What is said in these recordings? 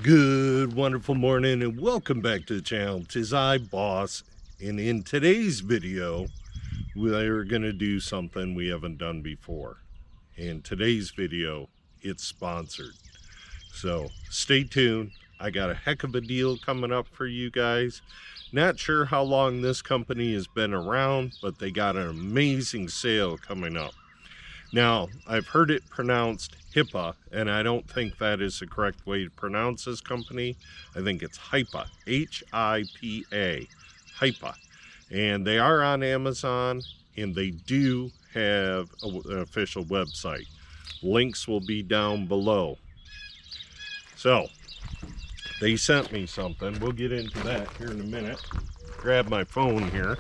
Good wonderful morning and welcome back to the channel. 'Tis I, Boss, and in today's video we're gonna do something we haven't done before. In today's video it's sponsored, so stay tuned. I got a heck of a deal coming up for you guys. Not sure how long this company has been around, but they got an amazing sale coming up. Now, I've heard it pronounced Hipa, and I don't think that is the correct way to pronounce this company. I think it's Hipa, H-I-P-A, Hipa. And they are on Amazon, and they do have an official website. Links will be down below. So, they sent me something. We'll get into that here in a minute. Grab my phone here.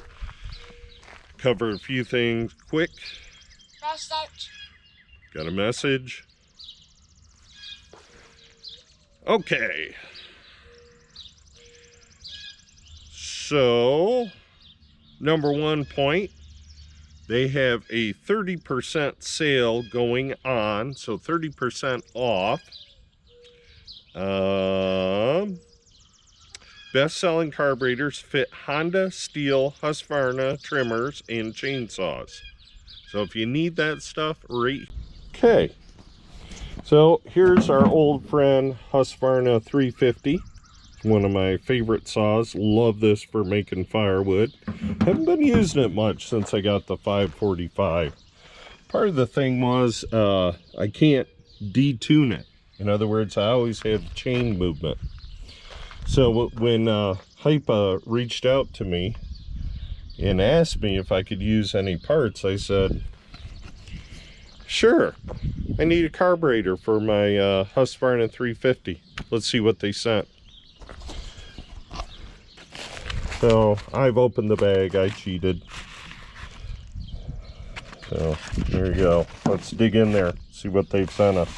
Cover a few things quick. Message. Got a message. Okay. So, number 1 point, they have a 30% sale going on. So 30% off. Best-selling carburetors fit Honda, Steel, Husqvarna trimmers and chainsaws. So if you need that stuff, right. Okay, so here's our old friend Husqvarna 350. It's one of my favorite saws. Love this for making firewood. Haven't been using it much since I got the 545. Part of the thing was I can't detune it. In other words, I always have chain movement. So when Hipa reached out to me and asked me if I could use any parts, I said, sure. I need a carburetor for my Husqvarna 350. Let's see what they sent. So I've opened the bag. I cheated. So there you go. Let's dig in there, see what they've sent us.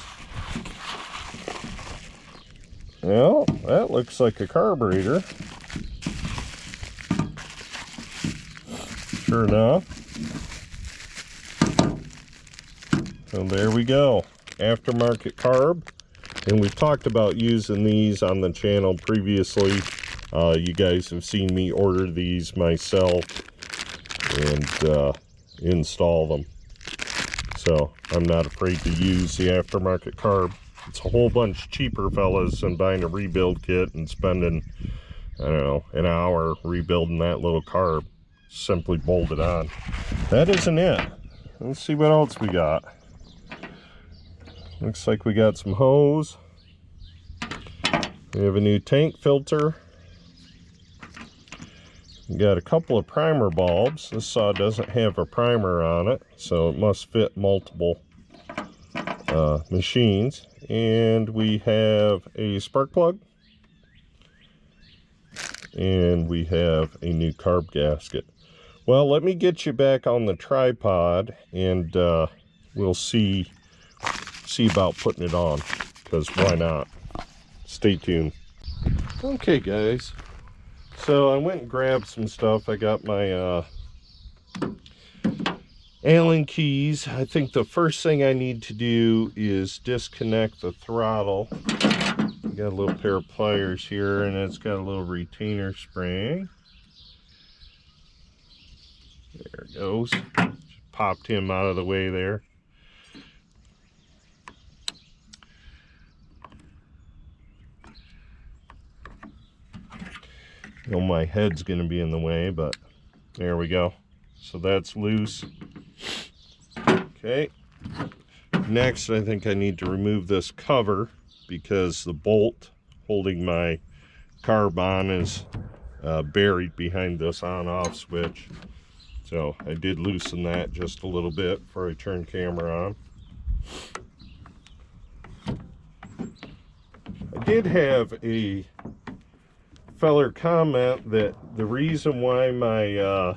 Well, that looks like a carburetor. Sure enough. So there we go. Aftermarket carb. And we've talked about using these on the channel previously. You guys have seen me order these myself and install them. So I'm not afraid to use the aftermarket carb. It's a whole bunch cheaper, fellas, than buying a rebuild kit and spending, I don't know, an hour rebuilding that little carb. Simply bolt it on. That isn't it. Let's see what else we got. Looks like we got some hose. We have a new tank filter. We got a couple of primer bulbs. This saw doesn't have a primer on it, so it must fit multiple machines. And we have a spark plug. And we have a new carb gasket. Well, let me get you back on the tripod and we'll see about putting it on, because why not? Stay tuned. Okay, guys. So I went and grabbed some stuff. I got my Allen keys. I think the first thing I need to do is disconnect the throttle. Got a little pair of pliers here, and it's got a little retainer spring. There it goes. Just popped him out of the way there. I know my head's going to be in the way, but there we go. So that's loose. Okay. Next, I think I need to remove this cover because the bolt holding my carb on is buried behind this on-off switch. So I did loosen that just a little bit before I turn camera on. I did have a feller comment that the reason why my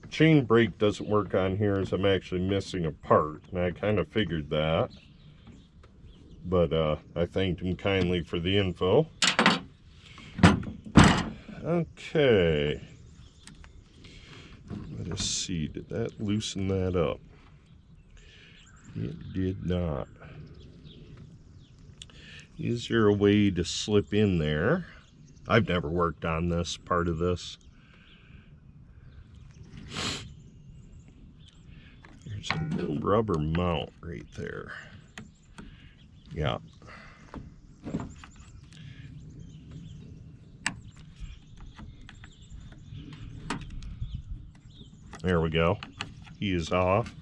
chain brake doesn't work on here is I'm actually missing a part, and I kind of figured that, but I thanked him kindly for the info. Okay, let us see, did that loosen that up? It did not. Is there a way to slip in there? I've never worked on this part of this. There's a little rubber mount right there. Yeah. There we go. He is off.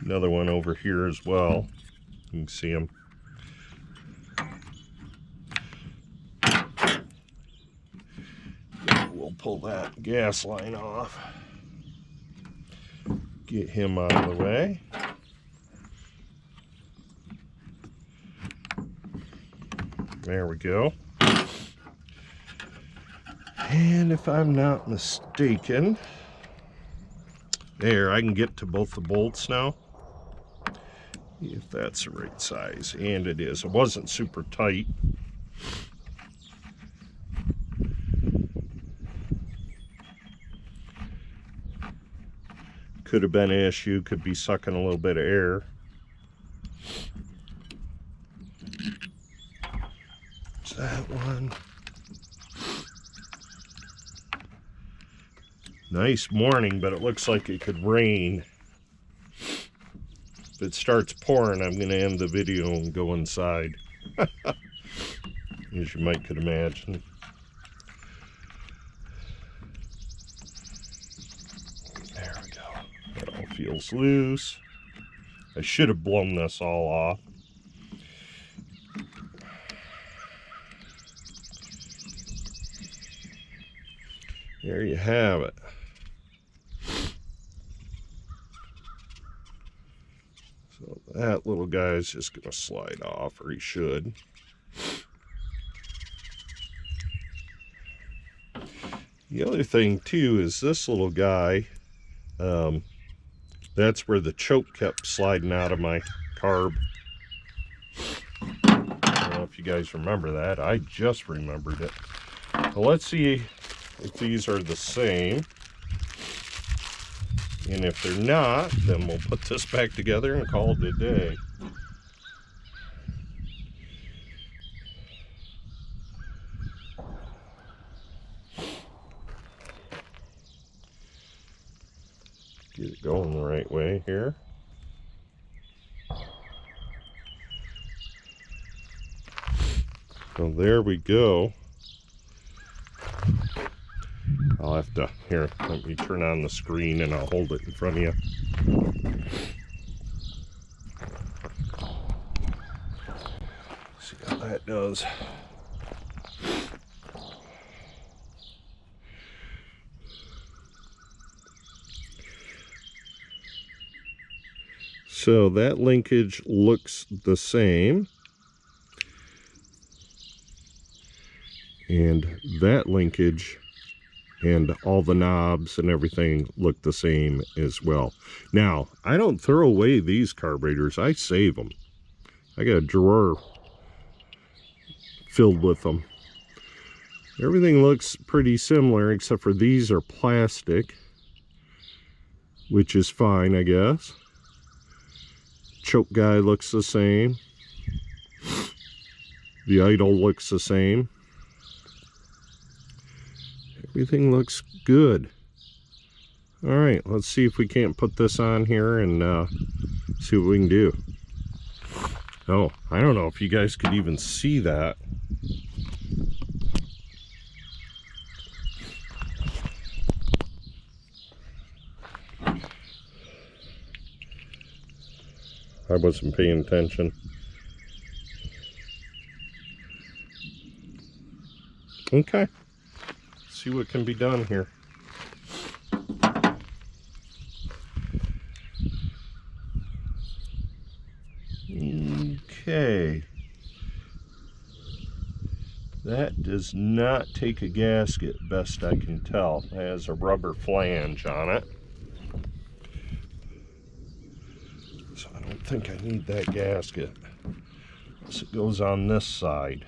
Another one over here as well. You can see him. We'll pull that gas line off. Get him out of the way. There we go. And if I'm not mistaken, there, I can get to both the bolts now. If that's the right size, and it is. It wasn't super tight. Could have been an issue, could be sucking a little bit of air. There's that one. Nice morning, but it looks like it could rain. If it starts pouring, I'm going to end the video and go inside. As you might could imagine. There we go. That all feels loose. I should have blown this all off. There you have it. So that little guy is just going to slide off, or he should. The other thing too is this little guy, that's where the choke kept sliding out of my carb. I don't know if you guys remember that. I just remembered it. Well, let's see if these are the same. And if they're not, then we'll put this back together and call it a day. Get it going the right way here. So there we go. I'll have to, here, let me turn on the screen and I'll hold it in front of you. See how that does. So that linkage looks the same. And that linkage and all the knobs and everything look the same as well. Now, I don't throw away these carburetors. I save them. I got a drawer filled with them. Everything looks pretty similar, except for these are plastic, which is fine, I guess. Choke guy looks the same. The idle looks the same. Everything looks good. All right, let's see if we can't put this on here and see what we can do. Oh, I don't know if you guys could even see that. I wasn't paying attention. Okay. See what can be done here. Okay. That does not take a gasket, best I can tell. It has a rubber flange on it. So I don't think I need that gasket. Unless it goes on this side.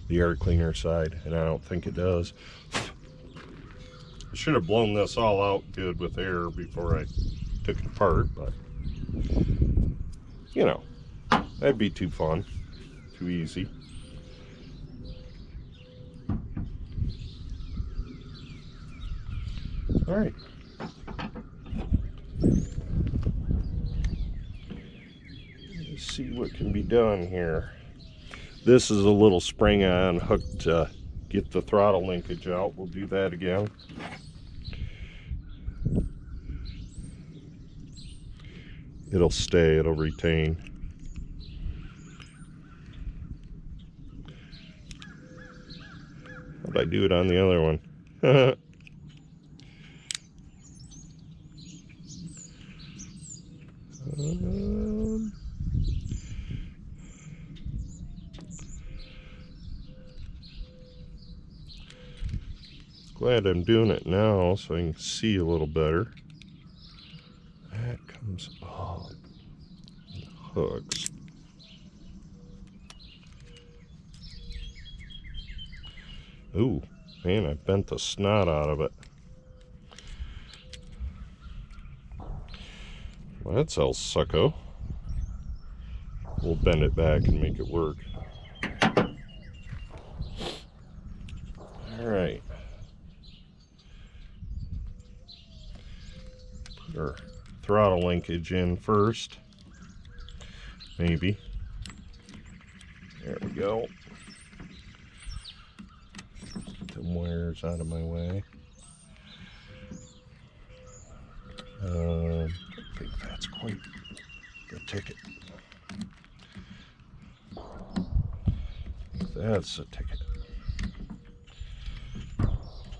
The air cleaner side, and I don't think it does. I should have blown this all out good with air before I took it apart, but You know, that'd be too fun, too easy. All right. Let's see what can be done here. This is a little spring on hook to get the throttle linkage out. We'll do that again. It'll stay, it'll retain. How'd I do it on the other one? Glad I'm doing it now so I can see a little better. That comes off. Hooks. Ooh, man, I bent the snot out of it. Well, that's El Succo. We'll bend it back and make it work. All right. Put our throttle linkage in first. Maybe. There we go. Get them wires out of my way. I think that's quite the ticket. That's the ticket.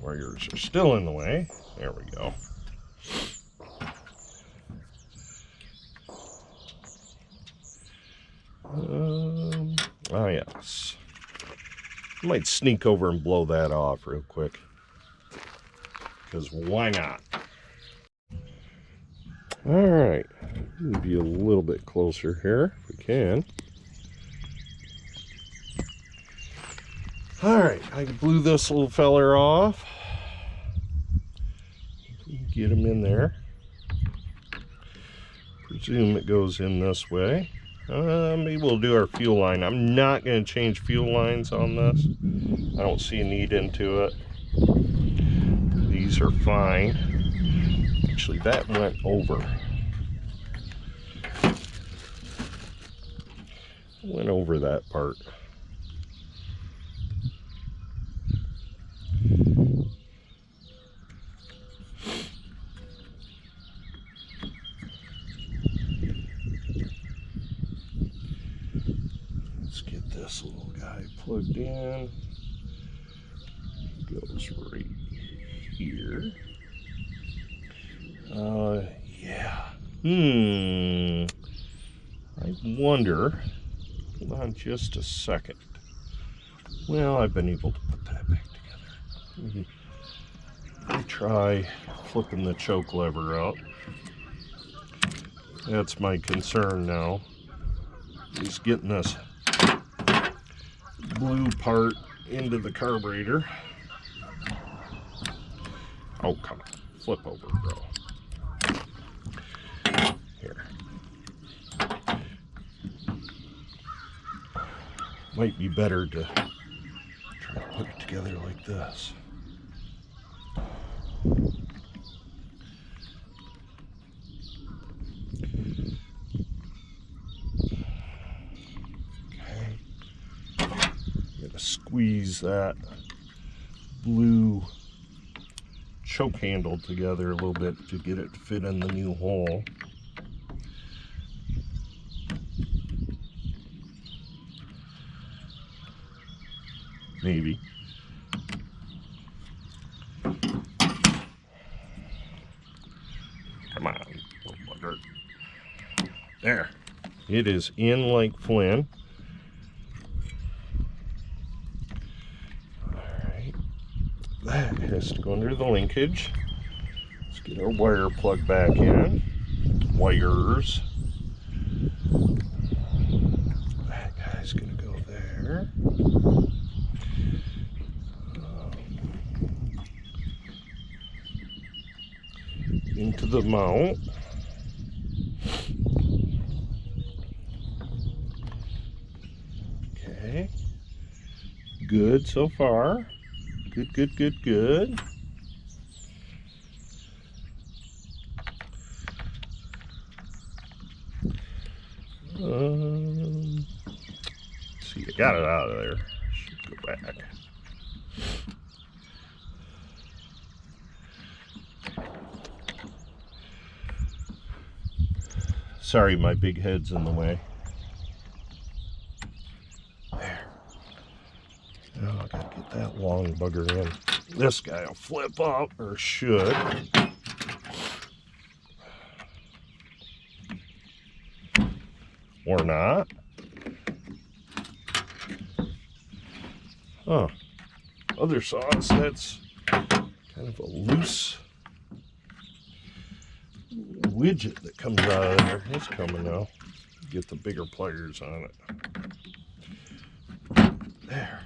Wires are still in the way. There we go. Oh yes. I might sneak over and blow that off real quick. Because why not? Alright. Move you a little bit closer here if we can. Alright, I blew this little feller off. Get him in there. Presume it goes in this way. Maybe we'll do our fuel line. I'm not going to change fuel lines on this. I don't see a need into it. These are fine. Actually, that went over. Went over that part. Let's get this little guy plugged in. Goes right here. Yeah. I wonder. Hold on just a second. Well, I've been able to put that back together. Let me try flipping the choke lever out. That's my concern now. Is getting this blue part into the carburetor. Oh, come on. Flip over, bro. Here. Might be better to try to put it together like this. Okay. I'm gonna squeeze that blue choke handle together a little bit to get it to fit in the new hole. Maybe. Come on, little bugger. There. It is in like Flynn. Alright. That has to go under the linkage. Let's get our wire plug back in. Wires. That guy's gonna go there. Into the mount. Okay. Good so far. Good, good, good, good. Let's see, I got it out of there. Should go back. Sorry, my big head's in the way. There. Now I gotta get that long bugger in. This guy will flip up, or should. Or not. Huh. Other saws, that's kind of a loose widget that comes out of there. It's coming now. Get the bigger pliers on it. There.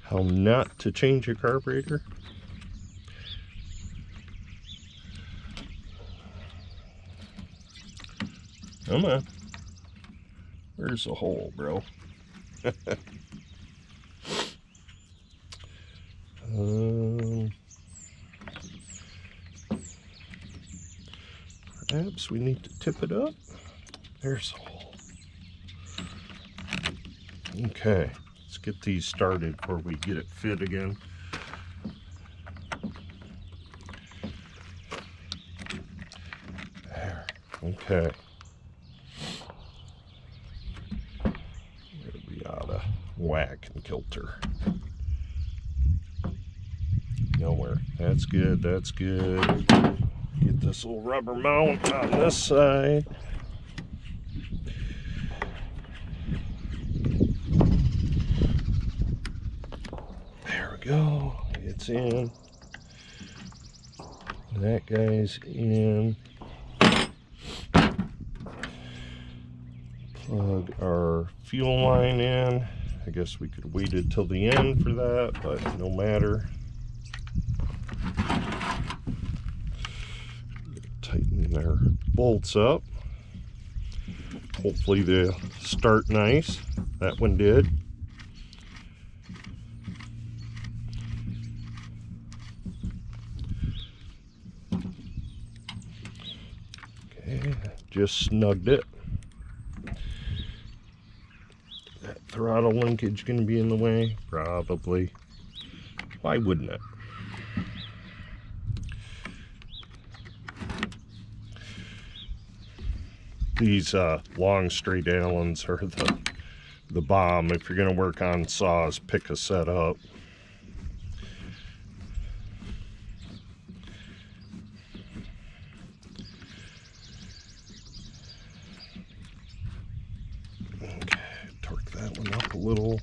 How not to change a carburetor? Come on. Where's the hole, bro? Perhaps we need to tip it up. There's the hole. Okay, let's get these started before we get it fit again. There, okay. It'll be out of whack and kilter. Nowhere. That's good, that's good. Get this little rubber mount on this side. There we go. It's in. That guy's in. Plug our fuel line in. I guess we could have waited till the end for that, but no matter. Tighten our bolts up. Hopefully they'll start nice. That one did. Okay, just snugged it. That throttle linkage going to be in the way? Probably. Why wouldn't it? These long straight Allens are the bomb. If you're going to work on saws, pick a set up. Okay, torque that one up a little.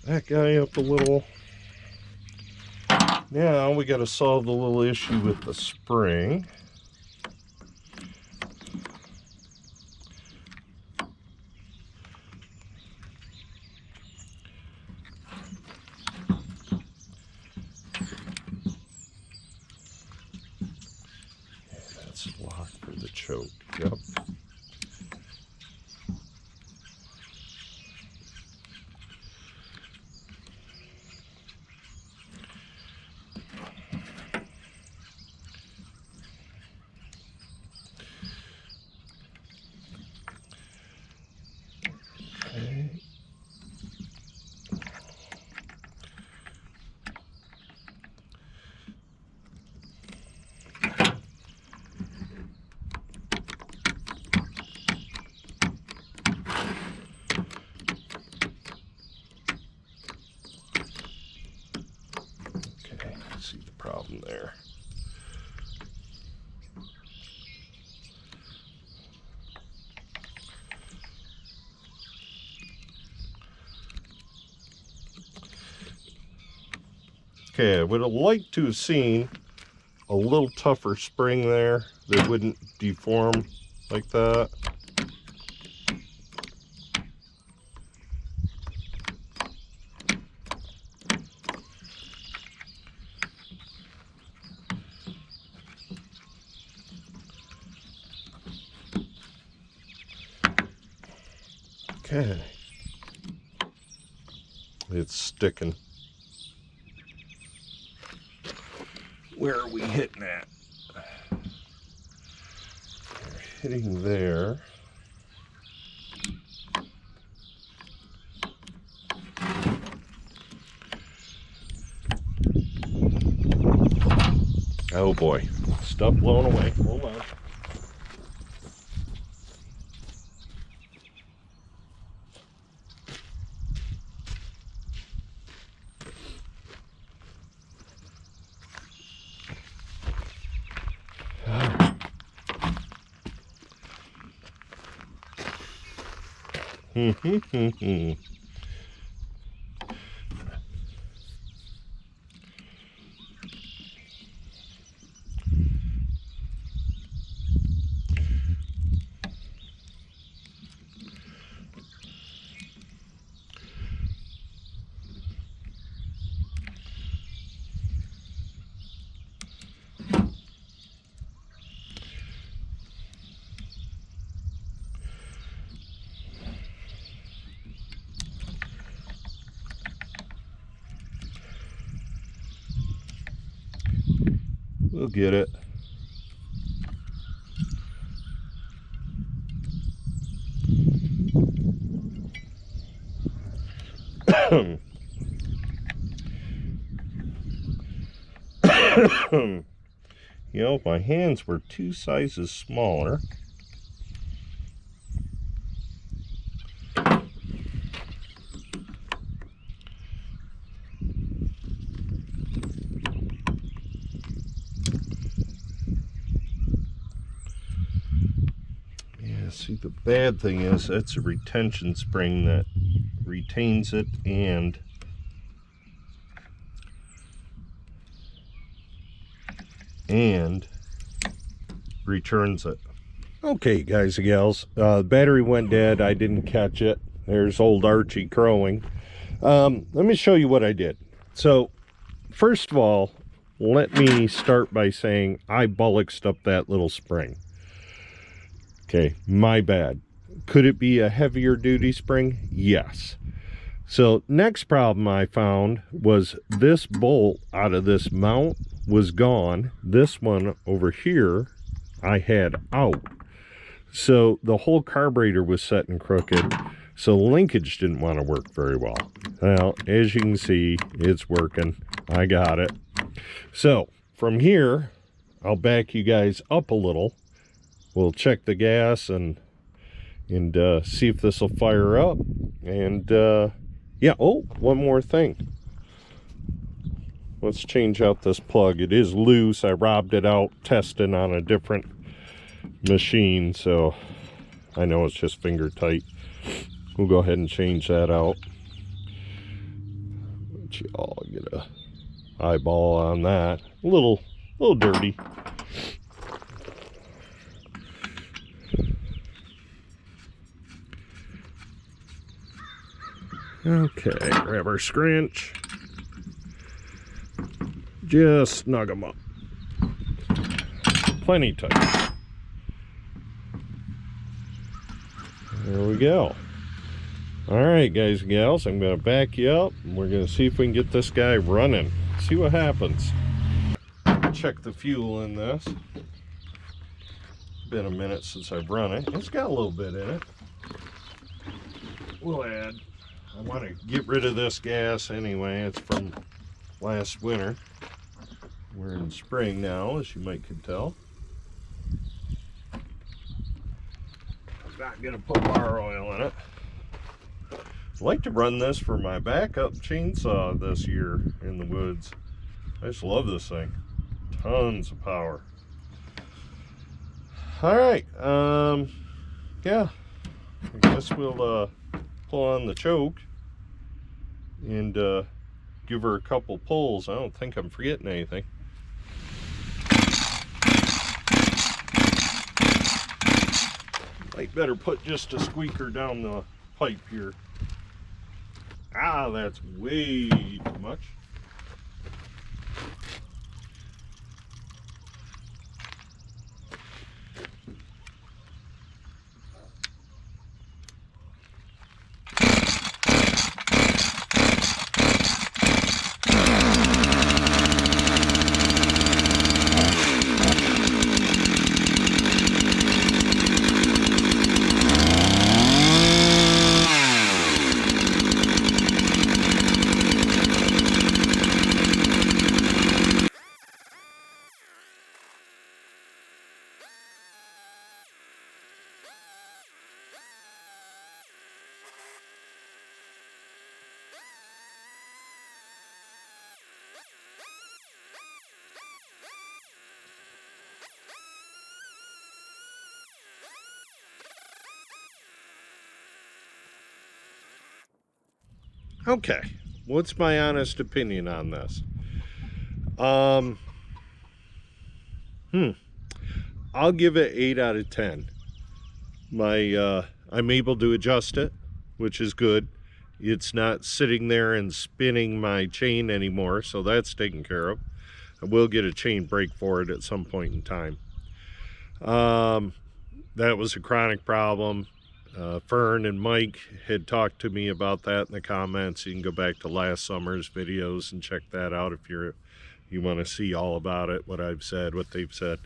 That guy up a little. Now we got to solve the little issue with the spring. Yeah, that's locked for the choke. Yep. See the problem there. Okay, I would have liked to have seen a little tougher spring there that wouldn't deform like that. Okay. It's sticking. Where are we hitting at? We're hitting there. Oh boy. Stuff blown away. Hold on. We'll get it. You know, if my hands were 2 sizes smaller. Yeah, see, the bad thing is that's a retention spring that retains it and returns it. Okay, guys and gals, the battery went dead. I didn't catch it. There's old Archie crowing. Let me show you what I did. So, first of all, let me start by saying I bollocksed up that little spring. Okay, my bad. Could it be a heavier duty spring? Yes. So, next problem I found was this bolt out of this mount was gone. This one over here I had out. So the whole carburetor was set and crooked, so linkage didn't want to work very well. Well, as you can see, it's working. I got it. So from here, I'll back you guys up a little. We'll check the gas and see if this will fire up. And yeah, oh, one more thing. Let's change out this plug. It is loose. I robbed it out testing on a different machine, so I know it's just finger tight. We'll go ahead and change that out. Let you all get a eyeball on that. A little dirty. Okay, grab our scrunch. Just snug them up. Plenty tight. There we go. All right, guys and gals, I'm going to back you up, and we're going to see if we can get this guy running. See what happens. Check the fuel in this. Been a minute since I've run it. It's got a little bit in it. We'll add. I want to get rid of this gas anyway. It's from last winter. We're in spring now, as you might can tell. I'm not going to put bar oil in it. I'd like to run this for my backup chainsaw this year in the woods. I just love this thing. Tons of power. All right, yeah, I guess we'll pull on the choke and give her a couple pulls. I don't think I'm forgetting anything. Might better put just a squeaker down the pipe here. Ah, that's way too much. Okay, what's my honest opinion on this? I'll give it 8 out of 10. I'm able to adjust it, which is good. It's not sitting there and spinning my chain anymore, so that's taken care of. I will get a chain brake for it at some point in time. That was a chronic problem. Fern and Mike had talked to me about that in the comments. You can go back to last summer's videos and check that out if you want to see all about it, what I've said, what they've said.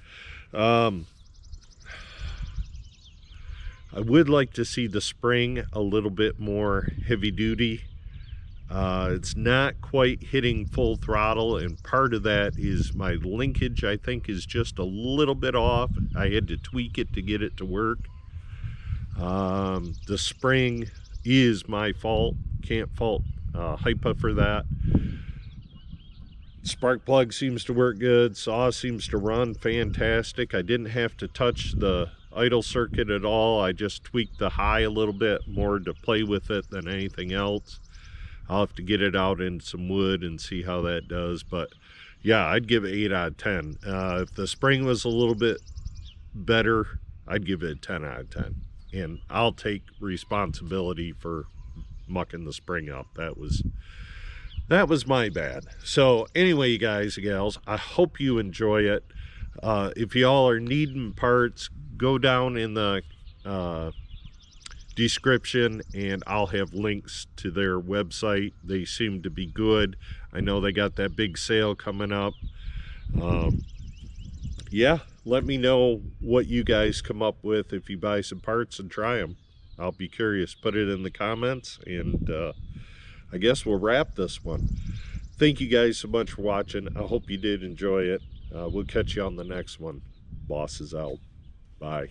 I would like to see the spring a little bit more heavy duty. It's not quite hitting full throttle, and part of that is my linkage, I think, is just a little bit off. I had to tweak it to get it to work. The spring is my fault. Can't fault Hipa for that. Spark plug seems to work good. Saw seems to run fantastic. I didn't have to touch the idle circuit at all. I just tweaked the high a little bit more to play with it than anything else. I'll have to get it out in some wood and see how that does. But yeah, I'd give it 8 out of 10. If the spring was a little bit better, I'd give it a 10 out of 10. And I'll take responsibility for mucking the spring up. That was my bad. So anyway, you guys and gals, I hope you enjoy it. If y'all are needing parts, go down in the description and I'll have links to their website. They seem to be good. I know they got that big sale coming up. Yeah, let me know what you guys come up with if you buy some parts and try them. I'll be curious. Put it in the comments, and I guess we'll wrap this one. Thank you guys so much for watching. I hope you did enjoy it. We'll catch you on the next one. Boss is out. Bye.